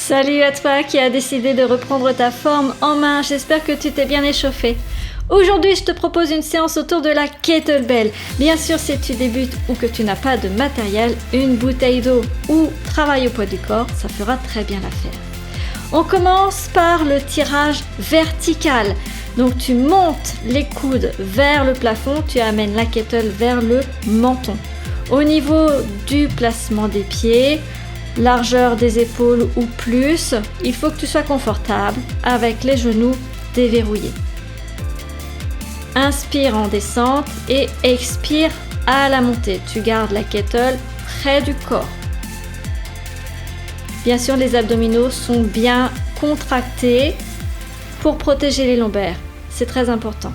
Salut à toi qui as décidé de reprendre ta forme en main, j'espère que tu t'es bien échauffé. Aujourd'hui, je te propose une séance autour de la kettlebell. Bien sûr, si tu débutes ou que tu n'as pas de matériel, une bouteille d'eau ou travail au poids du corps, ça fera très bien l'affaire. On commence par le tirage vertical. Donc tu montes les coudes vers le plafond, tu amènes la kettle vers le menton. Au niveau du placement des pieds, largeur des épaules ou plus, il faut que tu sois confortable avec les genoux déverrouillés. Inspire en descente et expire à la montée. Tu gardes la kettle près du corps. Bien sûr, les abdominaux sont bien contractés pour protéger les lombaires. C'est très important.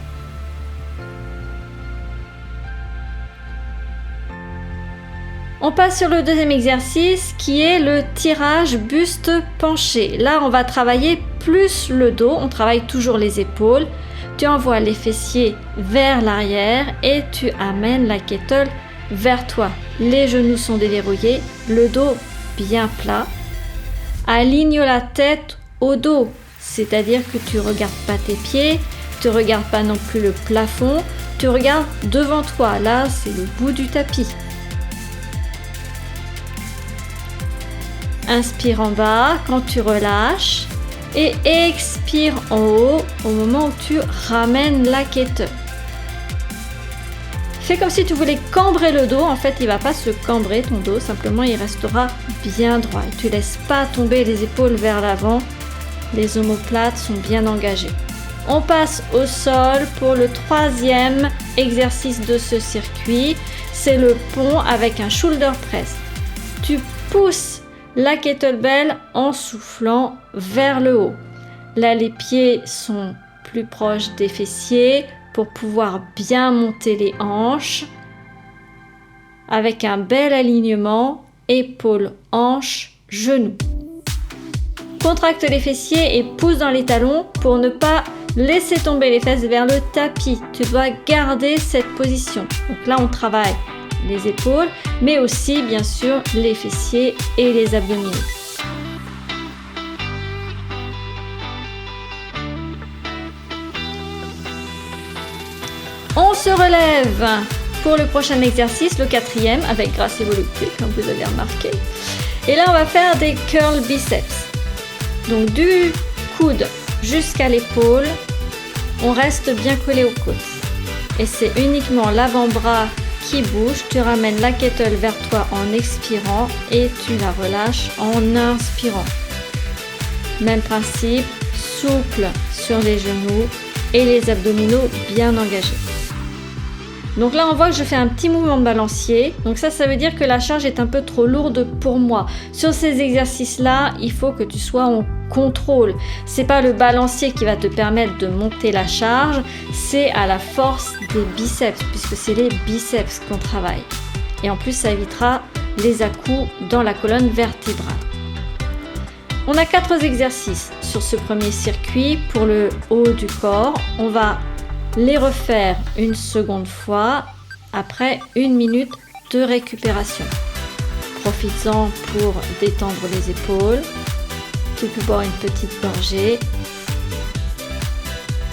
On passe sur le deuxième exercice qui est le tirage buste penché. Là, on va travailler plus le dos, on travaille toujours les épaules. Tu envoies les fessiers vers l'arrière et tu amènes la kettle vers toi. Les genoux sont déverrouillés, le dos bien plat. Aligne la tête au dos, c'est-à-dire que tu ne regardes pas tes pieds, tu ne regardes pas non plus le plafond, tu regardes devant toi. Là, c'est le bout du tapis. Inspire en bas quand tu relâches et expire en haut au moment où tu ramènes la kettle. Fais comme si tu voulais cambrer le dos. En fait, il ne va pas se cambrer ton dos, simplement il restera bien droit. Et tu ne laisses pas tomber les épaules vers l'avant. Les omoplates sont bien engagées. On passe au sol pour le troisième exercice de ce circuit. C'est le pont avec un shoulder press. Tu pousses la kettlebell en soufflant vers le haut. Là, les pieds sont plus proches des fessiers pour pouvoir bien monter les hanches avec un bel alignement épaules, hanches, genoux. Contracte les fessiers et pousse dans les talons pour ne pas laisser tomber les fesses vers le tapis. Tu dois garder cette position. Donc là, on travaille les épaules, mais aussi bien sûr les fessiers et les abdominaux. On se relève pour le prochain exercice, le quatrième, avec grâce et volupté, comme vous avez remarqué. Et là, on va faire des curl biceps. Donc du coude jusqu'à l'épaule, on reste bien collé aux côtes. Et c'est uniquement l'avant-bras qui bouge. Tu ramènes la kettle vers toi en expirant et tu la relâches en inspirant. Même principe, souple sur les genoux et les abdominaux bien engagés. Donc là, on voit que je fais un petit mouvement de balancier. Donc ça veut dire que la charge est un peu trop lourde pour moi. Sur ces exercices-là, il faut que tu sois en contrôle. C'est pas le balancier qui va te permettre de monter la charge, c'est à la force des biceps, puisque c'est les biceps qu'on travaille. Et en plus, ça évitera les à-coups dans la colonne vertébrale. On a 4 exercices sur ce premier circuit pour le haut du corps. On va les refaire une seconde fois après 1 minute de récupération. Profites-en pour détendre les épaules. Tu peux boire une petite gorgée.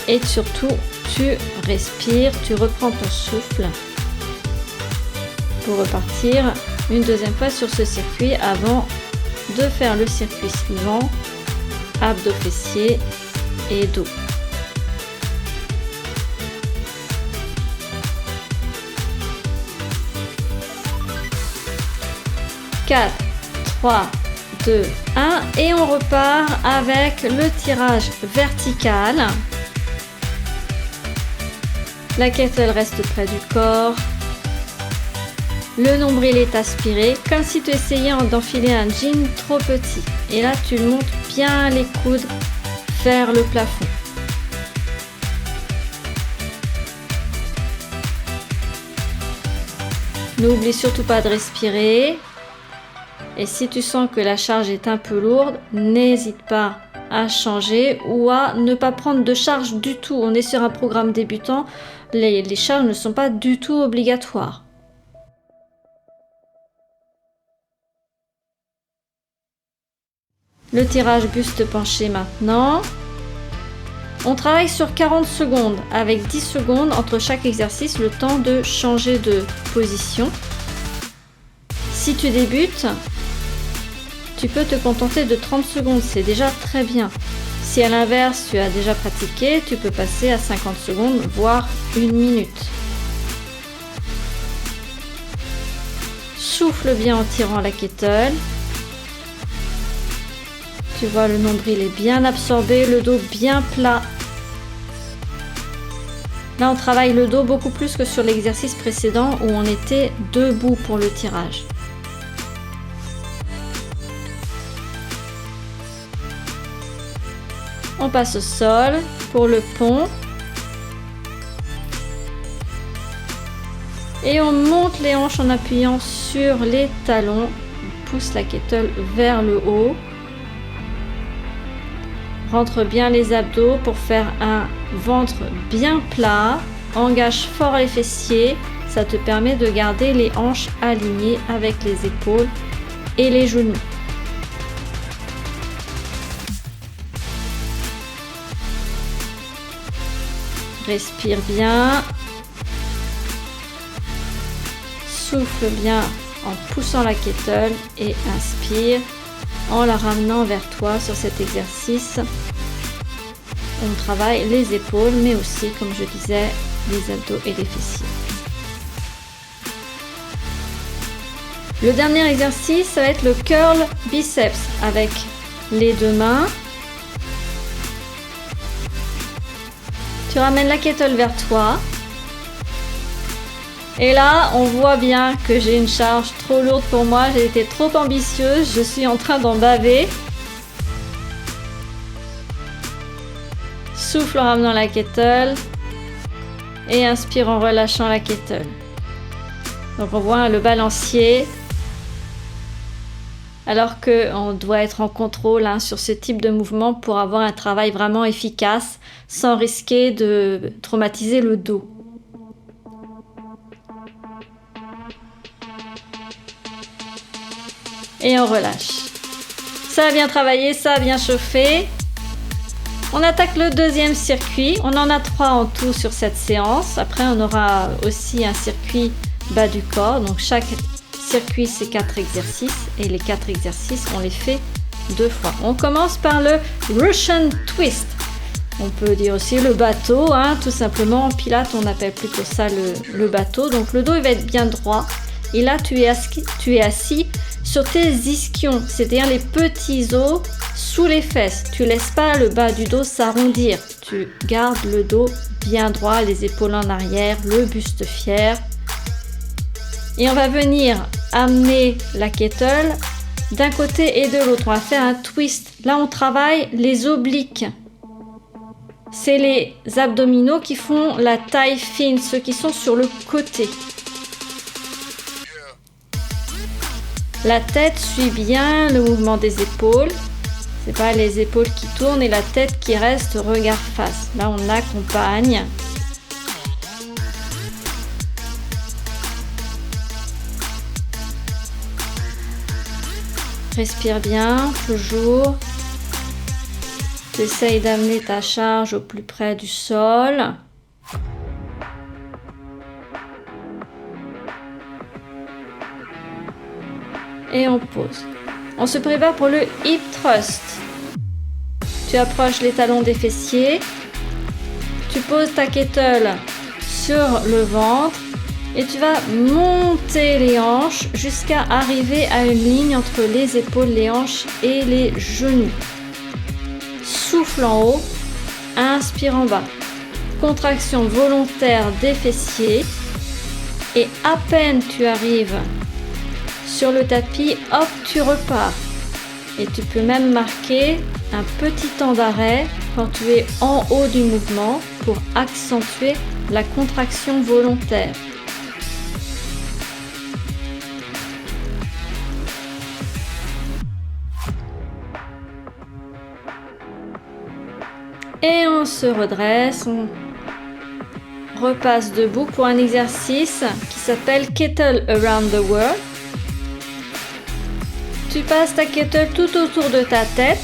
Et surtout, tu respires, tu reprends ton souffle pour repartir une deuxième fois sur ce circuit avant de faire le circuit suivant, abdos fessiers et dos. 4, 3, 2, 1 et on repart avec le tirage vertical. La kettle reste près du corps. Le nombril est aspiré comme si tu essayais d'enfiler un jean trop petit. Et là, tu montes bien les coudes vers le plafond. N'oublie surtout pas de respirer. Et si tu sens que la charge est un peu lourde, n'hésite pas à changer ou à ne pas prendre de charge du tout. On est sur un programme débutant, les charges ne sont pas du tout obligatoires. Le tirage buste penché maintenant. On travaille sur 40 secondes avec 10 secondes entre chaque exercice, le temps de changer de position. Si tu débutes, tu peux te contenter de 30 secondes, c'est déjà très bien. Si à l'inverse tu as déjà pratiqué, tu peux passer à 50 secondes, voire 1 minute. Souffle bien en tirant la kettle. Tu vois, le nombril est bien absorbé, le dos bien plat. Là, on travaille le dos beaucoup plus que sur l'exercice précédent où on était debout pour le tirage. On passe au sol pour le pont. Et on monte les hanches en appuyant sur les talons. On pousse la kettle vers le haut. Rentre bien les abdos pour faire un ventre bien plat. Engage fort les fessiers. Ça te permet de garder les hanches alignées avec les épaules et les genoux. Respire bien. Souffle bien en poussant la kettle et inspire en la ramenant vers toi sur cet exercice. On travaille les épaules mais aussi, comme je disais, les abdos et les fessiers. Le dernier exercice, ça va être le curl biceps avec les deux mains. Tu ramènes la kettle vers toi. Et là, on voit bien que j'ai une charge trop lourde pour moi. J'ai été trop ambitieuse. Je suis en train d'en baver. Souffle en ramenant la kettle. Et inspire en relâchant la kettle. Donc on voit le balancier. Alors qu'on doit être en contrôle sur ce type de mouvement pour avoir un travail vraiment efficace sans risquer de traumatiser le dos. Et on relâche. Ça a bien travaillé, ça a bien chauffé. On attaque le deuxième circuit. On en a 3 en tout sur cette séance. Après, on aura aussi un circuit bas du corps. Donc chaque circuit, c'est 4 exercices. Et les 4 exercices, on les fait 2 fois. On commence par le Russian Twist. On peut dire aussi le bateau, tout simplement. En pilates, on appelle plutôt ça le bateau. Donc le dos, il va être bien droit. Et là, tu es assis sur tes ischions, c'est-à-dire les petits os sous les fesses. Tu ne laisses pas le bas du dos s'arrondir. Tu gardes le dos bien droit, les épaules en arrière, le buste fier. Et on va venir amener la kettle d'un côté et de l'autre. On va faire un twist. Là, on travaille les obliques. C'est les abdominaux qui font la taille fine, ceux qui sont sur le côté. La tête suit bien le mouvement des épaules. C'est pas les épaules qui tournent et la tête qui reste regard face. Là, on accompagne. Respire bien, toujours. Tu essayes d'amener ta charge au plus près du sol. Et on pose. On se prépare pour le hip thrust. Tu approches les talons des fessiers. Tu poses ta kettle sur le ventre et tu vas monter les hanches jusqu'à arriver à une ligne entre les épaules, les hanches et les genoux. Souffle en haut, inspire en bas. Contraction volontaire des fessiers et à peine tu arrives sur le tapis, hop, tu repars. Et tu peux même marquer un petit temps d'arrêt quand tu es en haut du mouvement pour accentuer la contraction volontaire. Et on se redresse, on repasse debout pour un exercice qui s'appelle Kettle Around the World. Tu tu passes ta kettle tout autour de ta tête.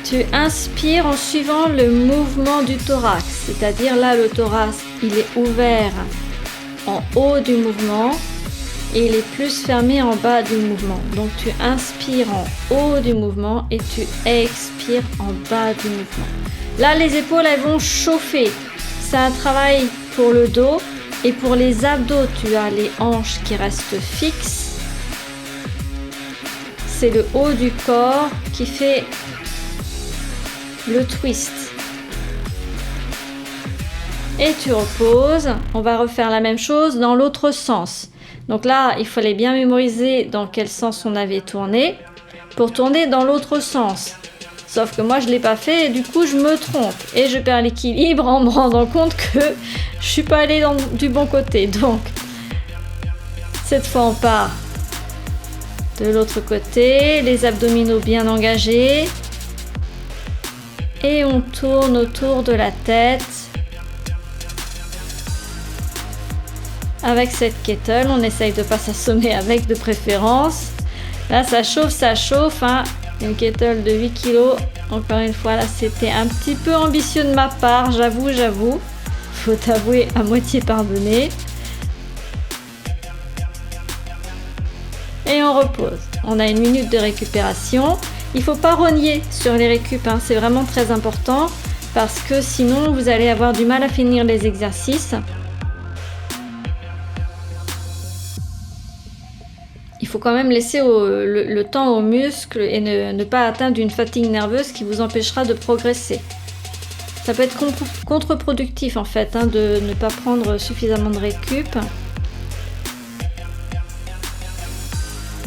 Tu inspires en suivant le mouvement du thorax, c'est-à-dire là le thorax il est ouvert en haut du mouvement et il est plus fermé en bas du mouvement. Donc tu inspires en haut du mouvement et tu expires en bas du mouvement. Là les épaules elles vont chauffer, c'est un travail pour le dos et pour les abdos tu as les hanches qui restent fixes. C'est le haut du corps qui fait le twist. Et tu reposes. On va refaire la même chose dans l'autre sens. Donc là, il fallait bien mémoriser dans quel sens on avait tourné pour tourner dans l'autre sens. Sauf que moi, je ne l'ai pas fait et du coup, je me trompe. Et je perds l'équilibre en me rendant compte que je suis pas allée du bon côté. Donc, cette fois, on part de l'autre côté. Les abdominaux bien engagés. Et on tourne autour de la tête avec cette kettle. On essaye de ne pas s'assommer avec de préférence. Là, ça chauffe. Hein. Une kettle de 8 kg. Encore une fois, là, c'était un petit peu ambitieux de ma part, j'avoue. Faut t'avouer à moitié pardonner. Et on repose. On a 1 minute de récupération. Il ne faut pas rogner sur les récup, hein. C'est vraiment très important parce que sinon vous allez avoir du mal à finir les exercices. Il faut quand même laisser le temps aux muscles et ne pas atteindre une fatigue nerveuse qui vous empêchera de progresser. Ça peut être contre-productif en fait, hein, de ne pas prendre suffisamment de récup.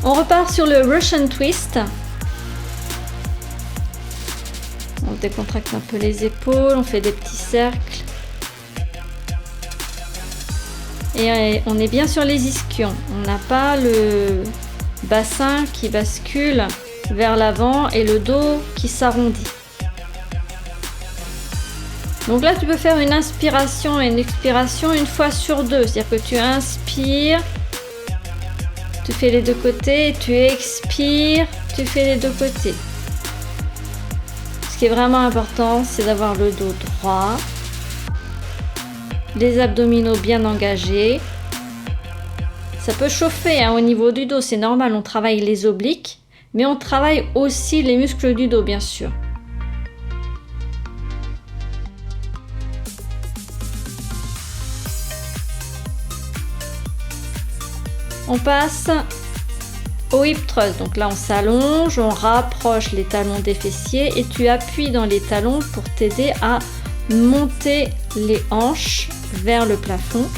On repart sur le Russian Twist. On décontracte un peu les épaules, on fait des petits cercles. Et on est bien sur les ischions. On n'a pas le bassin qui bascule vers l'avant et le dos qui s'arrondit. Donc là, tu peux faire une inspiration et une expiration 1 fois sur 2. C'est-à-dire que tu inspires, tu fais les 2 côtés, tu expires, tu fais les 2 côtés. Ce qui est vraiment important, c'est d'avoir le dos droit, les abdominaux bien engagés. Ça peut chauffer hein, au niveau du dos, c'est normal, on travaille les obliques, mais on travaille aussi les muscles du dos, bien sûr. On passe au hip thrust, donc là on s'allonge, on rapproche les talons des fessiers et tu appuies dans les talons pour t'aider à monter les hanches vers le plafond.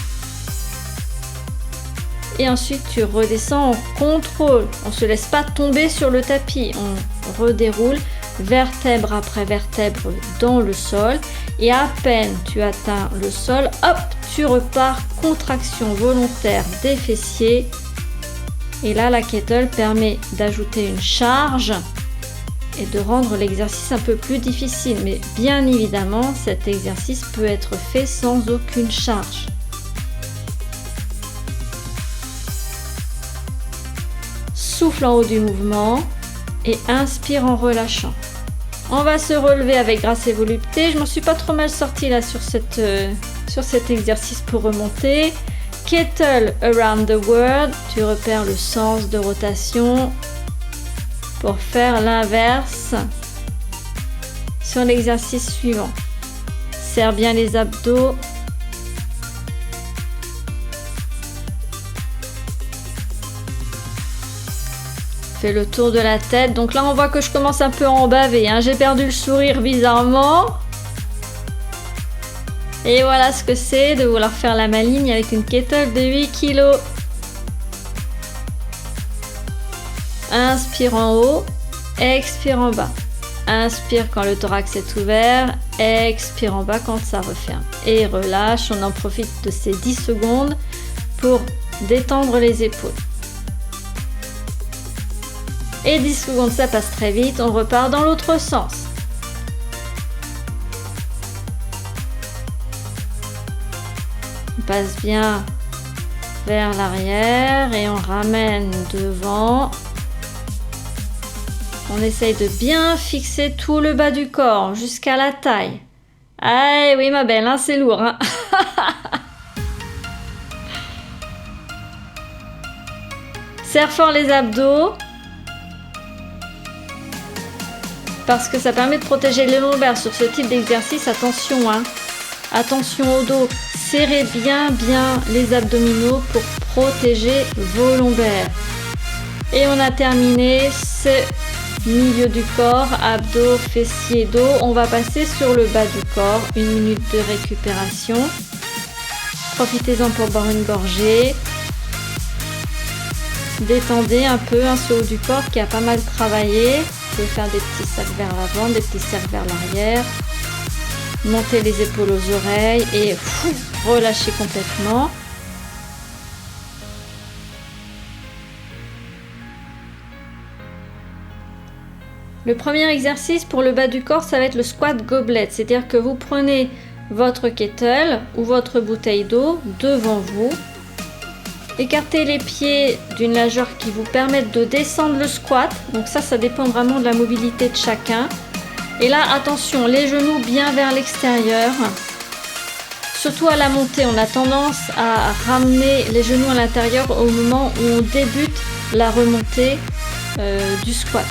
Et ensuite tu redescends en contrôle, on ne se laisse pas tomber sur le tapis, on redéroule vertèbre après vertèbre dans le sol et à peine tu atteins le sol, hop, tu repars, contraction volontaire des fessiers. Et là, la kettle permet d'ajouter une charge et de rendre l'exercice un peu plus difficile. Mais bien évidemment, cet exercice peut être fait sans aucune charge. Souffle en haut du mouvement et inspire en relâchant. On va se relever avec grâce et volupté. Je m'en suis pas trop mal sortie là sur cet exercice pour remonter. Kettle around the world, tu repères le sens de rotation pour faire l'inverse sur l'exercice suivant. Serre bien les abdos. Fais le tour de la tête. Donc là, on voit que je commence un peu à en baver, hein. J'ai perdu le sourire bizarrement. Et voilà ce que c'est de vouloir faire la maligne avec une kettle de 8 kg. Inspire en haut, expire en bas. Inspire quand le thorax est ouvert, expire en bas quand ça referme. Et relâche, on en profite de ces 10 secondes pour détendre les épaules. Et 10 secondes, ça passe très vite, on repart dans l'autre sens. On passe bien vers l'arrière et on ramène devant. On essaye de bien fixer tout le bas du corps jusqu'à la taille. Ah oui ma belle, hein, c'est lourd. Hein. Serre fort les abdos. Parce que ça permet de protéger les lombaires sur ce type d'exercice. Attention, hein. Attention au dos. Serrez bien les abdominaux pour protéger vos lombaires. Et on a terminé ce milieu du corps, abdos, fessiers, dos. On va passer sur le bas du corps. 1 minute de récupération. Profitez-en pour boire une gorgée. Détendez un peu ce haut du corps qui a pas mal travaillé. Vous pouvez faire des petits cercles vers l'avant, des petits cercles vers l'arrière. Montez les épaules aux oreilles et relâchez complètement. Le premier exercice pour le bas du corps, ça va être le squat gobelet. C'est-à-dire que vous prenez votre kettle ou votre bouteille d'eau devant vous. Écartez les pieds d'une largeur qui vous permette de descendre le squat. Donc ça dépend vraiment de la mobilité de chacun. Et là, attention, les genoux bien vers l'extérieur. Surtout à la montée, on a tendance à ramener les genoux à l'intérieur au moment où on débute la remontée du squat.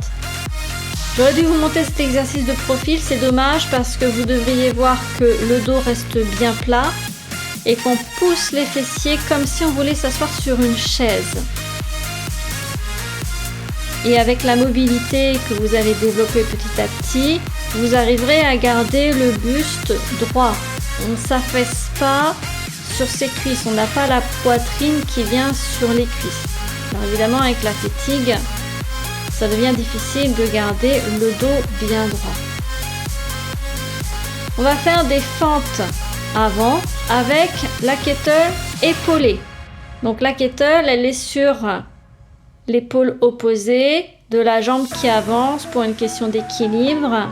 J'aurais dû vous montrer cet exercice de profil, c'est dommage parce que vous devriez voir que le dos reste bien plat et qu'on pousse les fessiers comme si on voulait s'asseoir sur une chaise. Et avec la mobilité que vous avez développée petit à petit, vous arriverez à garder le buste droit. On ne s'affaisse pas sur ses cuisses, on n'a pas la poitrine qui vient sur les cuisses. Alors évidemment, avec la fatigue, ça devient difficile de garder le dos bien droit. On va faire des fentes avant avec la kettle épaulée. Donc la kettle, elle est sur l'épaule opposée de la jambe qui avance pour une question d'équilibre.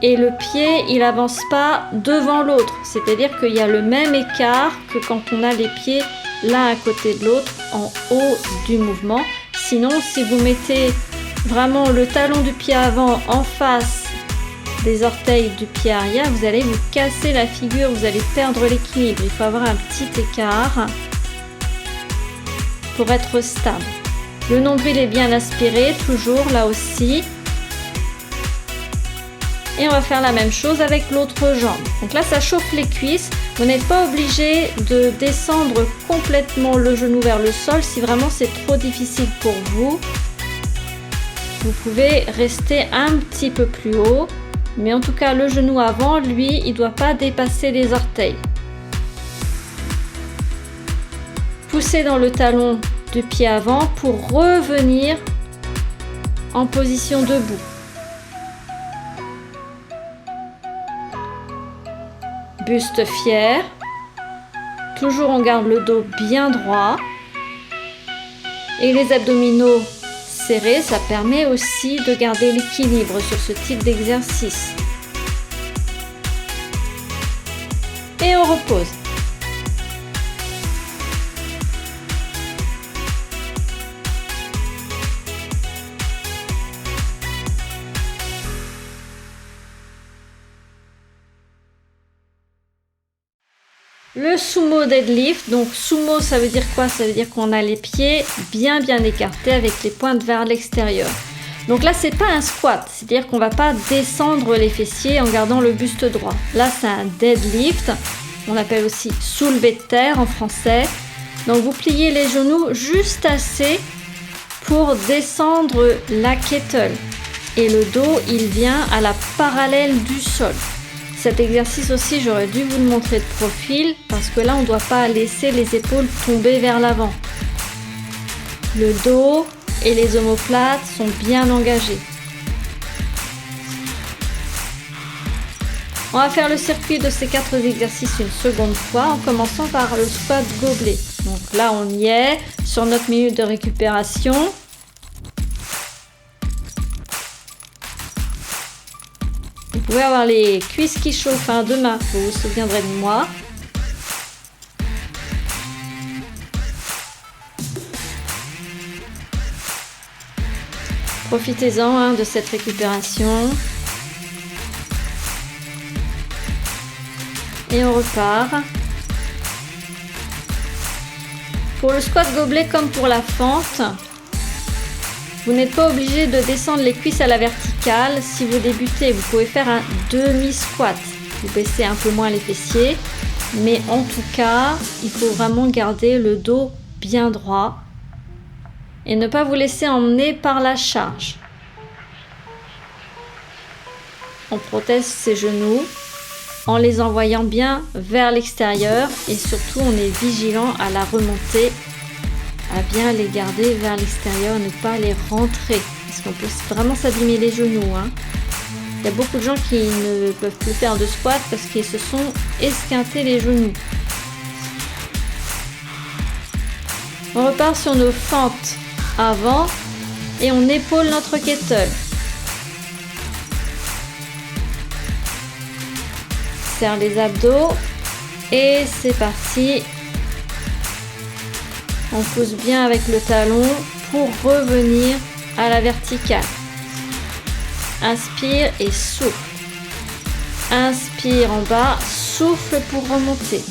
Et le pied, il avance pas devant l'autre. C'est-à-dire qu'il y a le même écart que quand on a les pieds l'un à côté de l'autre en haut du mouvement. Sinon, si vous mettez vraiment le talon du pied avant en face des orteils du pied arrière, vous allez vous casser la figure, vous allez perdre l'équilibre. Il faut avoir un petit écart pour être stable. Le nombril est bien aspiré, toujours là aussi. Et on va faire la même chose avec l'autre jambe. Donc là, ça chauffe les cuisses. Vous n'êtes pas obligé de descendre complètement le genou vers le sol. Si vraiment c'est trop difficile pour vous, vous pouvez rester un petit peu plus haut. Mais en tout cas, le genou avant, lui, il ne doit pas dépasser les orteils. Poussez dans le talon du pied avant pour revenir en position debout. Buste fier. Toujours on garde le dos bien droit. Et les abdominaux serrés, ça permet aussi de garder l'équilibre sur ce type d'exercice. Et on repose. Le sumo deadlift, donc sumo ça veut dire quoi? Ça veut dire qu'on a les pieds bien écartés avec les pointes vers l'extérieur. Donc là c'est pas un squat, c'est-à-dire qu'on va pas descendre les fessiers en gardant le buste droit. Là c'est un deadlift, on appelle aussi soulevé de terre en français. Donc vous pliez les genoux juste assez pour descendre la kettle. Et le dos il vient à la parallèle du sol. Cet exercice aussi, j'aurais dû vous le montrer de profil parce que là, on ne doit pas laisser les épaules tomber vers l'avant. Le dos et les omoplates sont bien engagés. On va faire le circuit de ces 4 exercices une seconde fois en commençant par le squat gobelet. Donc là, on y est sur notre minute de récupération. Vous pouvez avoir les cuisses qui chauffent demain, vous vous souviendrez de moi. Profitez-en hein, de cette récupération. Et on repart. Pour le squat gobelet comme pour la fente, vous n'êtes pas obligé de descendre les cuisses à la verticale. Si vous débutez, vous pouvez faire un demi-squat. Vous baissez un peu moins les fessiers. Mais en tout cas, il faut vraiment garder le dos bien droit et ne pas vous laisser emmener par la charge. On protège ses genoux en les envoyant bien vers l'extérieur et surtout on est vigilant à la remontée, à bien les garder vers l'extérieur, ne pas les rentrer parce qu'on peut vraiment s'abîmer les genoux. Hein. Il y a beaucoup de gens qui ne peuvent plus faire de squat parce qu'ils se sont esquintés les genoux. On repart sur nos fentes avant et on épaule notre kettle. Serre les abdos et c'est parti. On pousse bien avec le talon pour revenir à la verticale. Inspire et souffle. Inspire en bas, souffle pour remonter.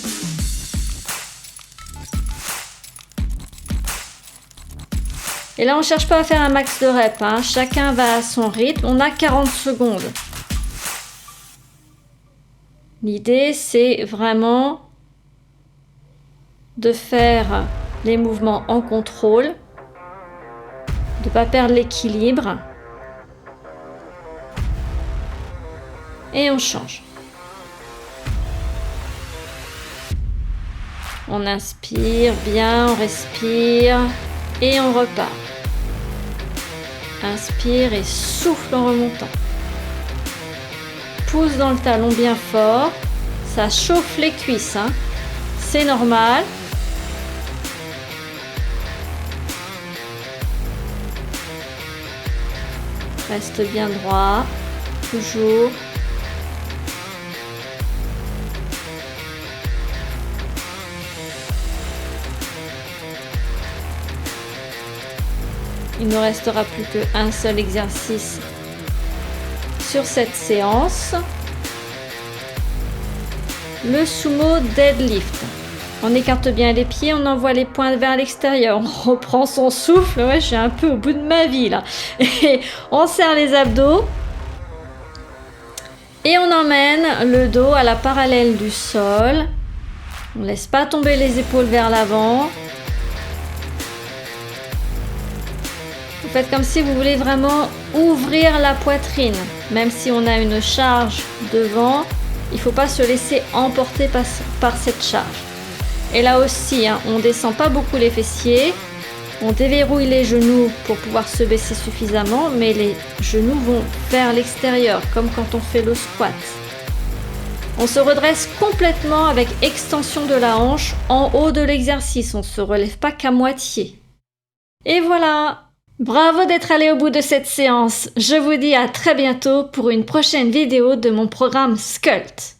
Et là, on ne cherche pas à faire un max de reps. Hein. Chacun va à son rythme. On a 40 secondes. L'idée, c'est vraiment de faire les mouvements en contrôle, de ne pas perdre l'équilibre. Et on change. On inspire bien, on respire et on repart. Inspire et souffle en remontant. Pousse dans le talon bien fort. Ça chauffe les cuisses. Hein. C'est normal. Reste bien droit. Toujours. Il ne restera plus qu'un seul exercice sur cette séance. Le sumo deadlift. On écarte bien les pieds, on envoie les poings vers l'extérieur. On reprend son souffle. Ouais, je suis un peu au bout de ma vie là. Et on serre les abdos. Et on emmène le dos à la parallèle du sol. On ne laisse pas tomber les épaules vers l'avant. Vous faites comme si vous voulez vraiment ouvrir la poitrine. Même si on a une charge devant, il ne faut pas se laisser emporter par cette charge. Et là aussi, hein, on ne descend pas beaucoup les fessiers. On déverrouille les genoux pour pouvoir se baisser suffisamment, mais les genoux vont vers l'extérieur, comme quand on fait le squat. On se redresse complètement avec extension de la hanche en haut de l'exercice. On ne se relève pas qu'à moitié. Et voilà! Bravo d'être allé au bout de cette séance. Je vous dis à très bientôt pour une prochaine vidéo de mon programme Sculpt.